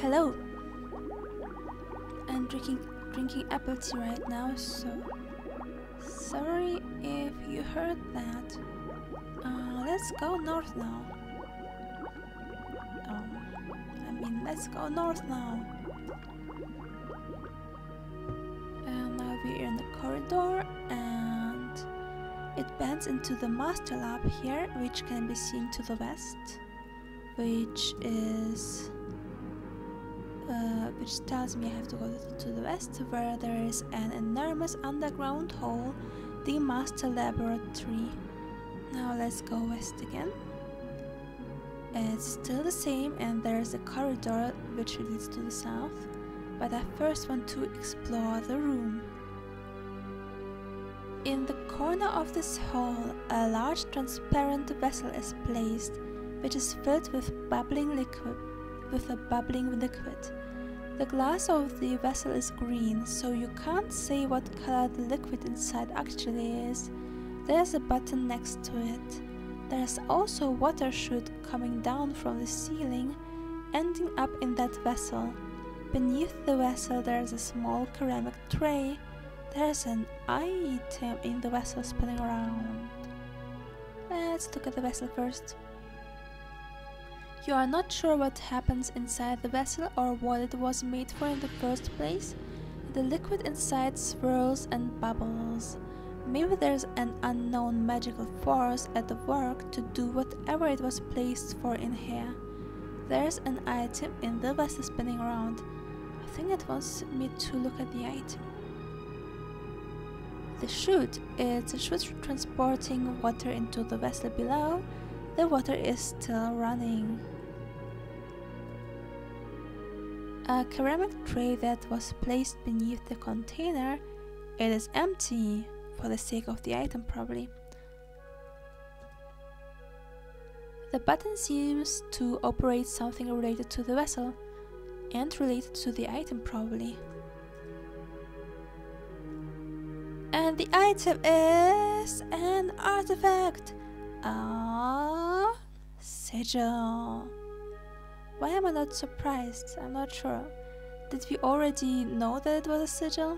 Hello. I'm drinking apple tea right now, so sorry if you heard that. Let's go north now. Let's go north now. And now we're in the corridor, and it bends into the master lab here, which can be seen to the west, which tells me I have to go to the west, where there is an enormous underground hole, the master laboratory. Now let's go west again. It's still the same, and there's a corridor which leads to the south, but I first want to explore the room. In the corner of this hall, a large transparent vessel is placed, which is filled with a bubbling liquid. The glass of the vessel is green, so you can't say what color the liquid inside actually is. There's a button next to it. There's also a water chute coming down from the ceiling, ending up in that vessel. Beneath the vessel there's a small ceramic tray. There's an item in the vessel spinning around. Let's look at the vessel first. You are not sure what happens inside the vessel or what it was made for in the first place. The liquid inside swirls and bubbles. Maybe there's an unknown magical force at work to do whatever it was placed for in here. There's an item in the vessel spinning around. I think it wants me to look at the item. The chute. It's a chute transporting water into the vessel below. The water is still running. A ceramic tray that was placed beneath the container. It is empty, for the sake of the item probably. The button seems to operate something related to the vessel, and related to the item probably. And the item is an artifact! A sigil. Why am I not surprised? I'm not sure. Did we already know that it was a sigil?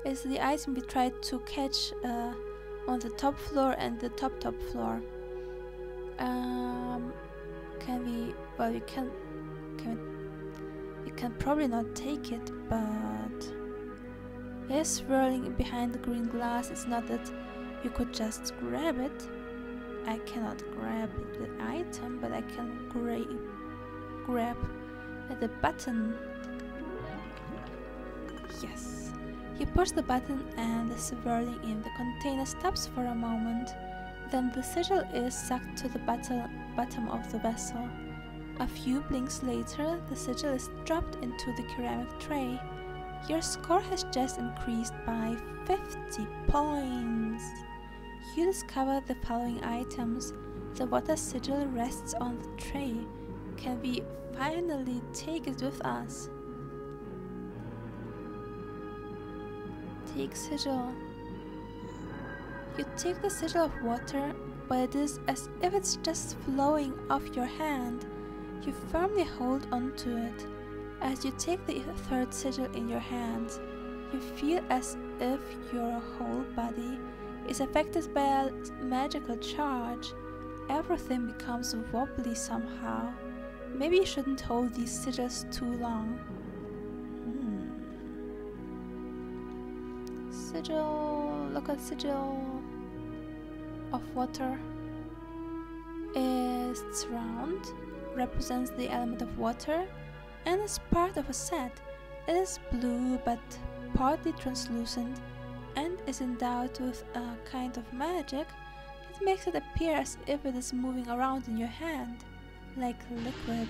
It's the item we tried to catch on the top floor and the top floor. We can probably not take it, but it's swirling behind the green glass. It's not that you could just grab it. I cannot grab the item, but I can grab the button. Yes. You push the button and the swirling in the container stops for a moment. Then the sigil is sucked to the bottom of the vessel. A few blinks later, the sigil is dropped into the ceramic tray. Your score has just increased by 50 points. You discover the following items. The water sigil rests on the tray. Can we finally take it with us? Take sigil. You take the sigil of water, but it is as if it's just flowing off your hand. You firmly hold onto it. As you take the third sigil in your hand, you feel as if your whole body is affected by a magical charge. Everything becomes wobbly somehow. Maybe you shouldn't hold these sigils too long. Sigil, look at sigil of water. It's round, represents the element of water, and is part of a set. It is blue but partly translucent and is endowed with a kind of magic. It makes it appear as if it is moving around in your hand, like liquid.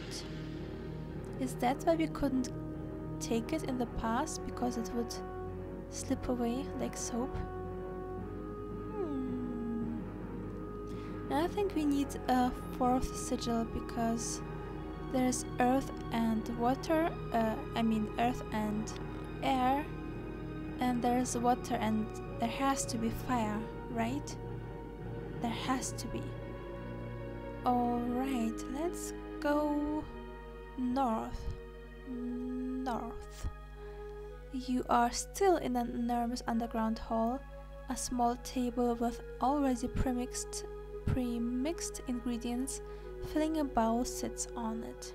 Is that why we couldn't take it in the past, because it would slip away like soap? I think we need a fourth sigil, because there's earth and water, earth and air, and there's water and there has to be fire, right? There has to be. Alright, let's go north. north. You are still in an enormous underground hall. A small table with already pre-mixed ingredients filling a bowl sits on it.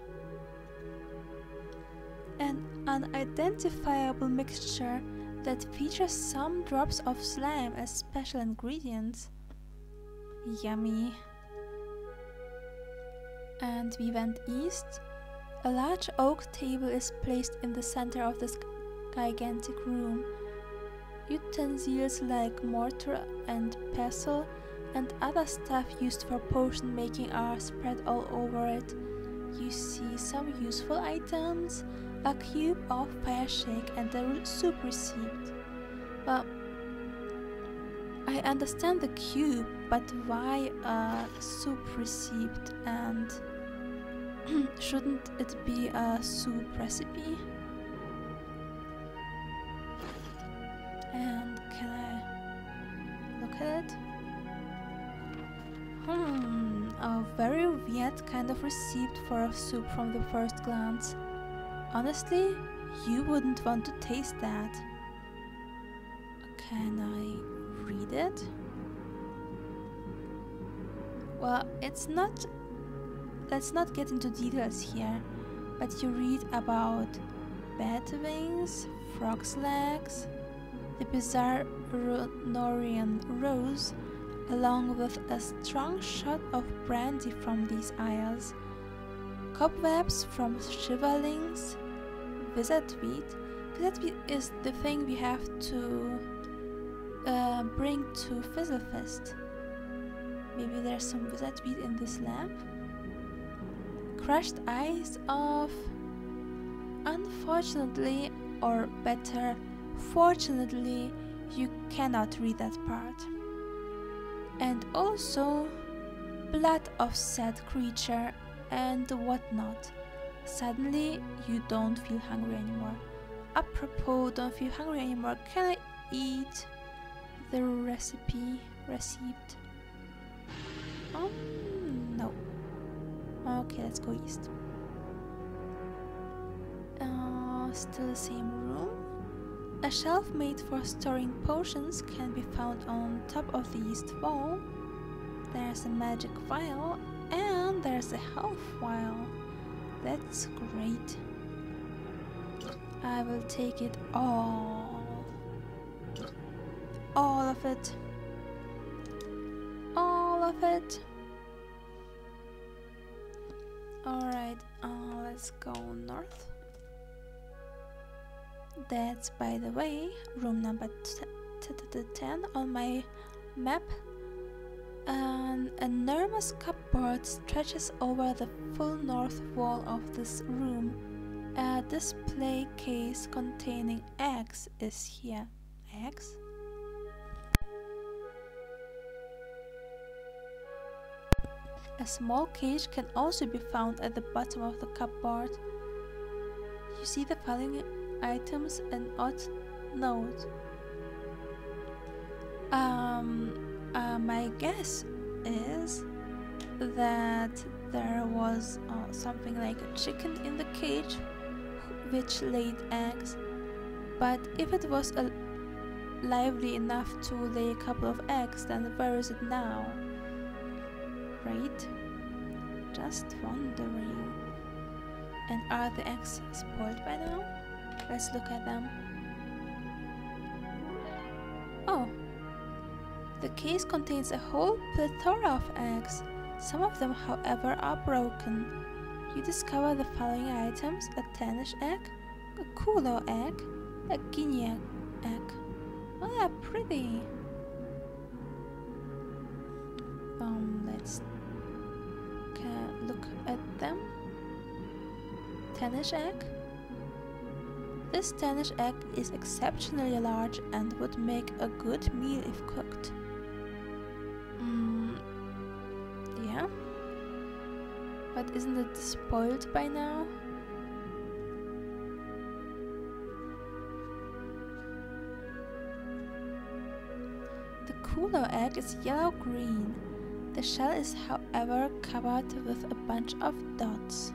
An unidentifiable mixture that features some drops of slime as special ingredients. Yummy. And we went east. A large oak table is placed in the center of this gigantic room. Utensils like mortar and pestle and other stuff used for potion making are spread all over it. You see some useful items, a cube of fire shake and a soup receipt. Well, I understand the cube, but why a soup receipt, and shouldn't it be a soup recipe? And can I look at it? A very weird kind of receipt for a soup from the first glance. Honestly, you wouldn't want to taste that. Can I read it? Well, it's not... Let's not get into details here, but you read about bat wings, frog's legs, the bizarre Norian rose, along with a strong shot of brandy from these isles, cobwebs from shiverlings, wizardweed. Wizardweed is the thing we have to bring to Fizzlefest. Maybe there's some wizardweed in this lab. Crushed eyes of... Unfortunately, or better, fortunately, you cannot read that part. And also, blood of sad creature and whatnot. Suddenly, you don't feel hungry anymore. Apropos, don't feel hungry anymore, can I eat the receipt? No. Okay, let's go east. Still the same room. A shelf made for storing potions can be found on top of the east wall. There's a magic vial and there's a health vial. That's great. I will take it all. All of it. All of it. Alright, let's go north. That's, by the way, room number 10 on my map. An enormous cupboard stretches over the full north wall of this room. A display case containing eggs is here. Eggs? A small cage can also be found at the bottom of the cupboard. You see the following items an odd note. My guess is that there was something like a chicken in the cage which laid eggs, but if it was lively enough to lay a couple of eggs, then where is it now? Right? Just wondering. And are the eggs spoiled by now? Let's look at them. Oh! The case contains a whole plethora of eggs. Some of them, however, are broken. You discover the following items: a Danish egg, a Kulo egg, a Guinea egg. Oh, they're pretty! Let's look at them. Danish egg. This Danish egg is exceptionally large and would make a good meal if cooked. Yeah. But isn't it spoiled by now? The Kulo egg is yellow-green. The shell is, however, covered with a bunch of dots.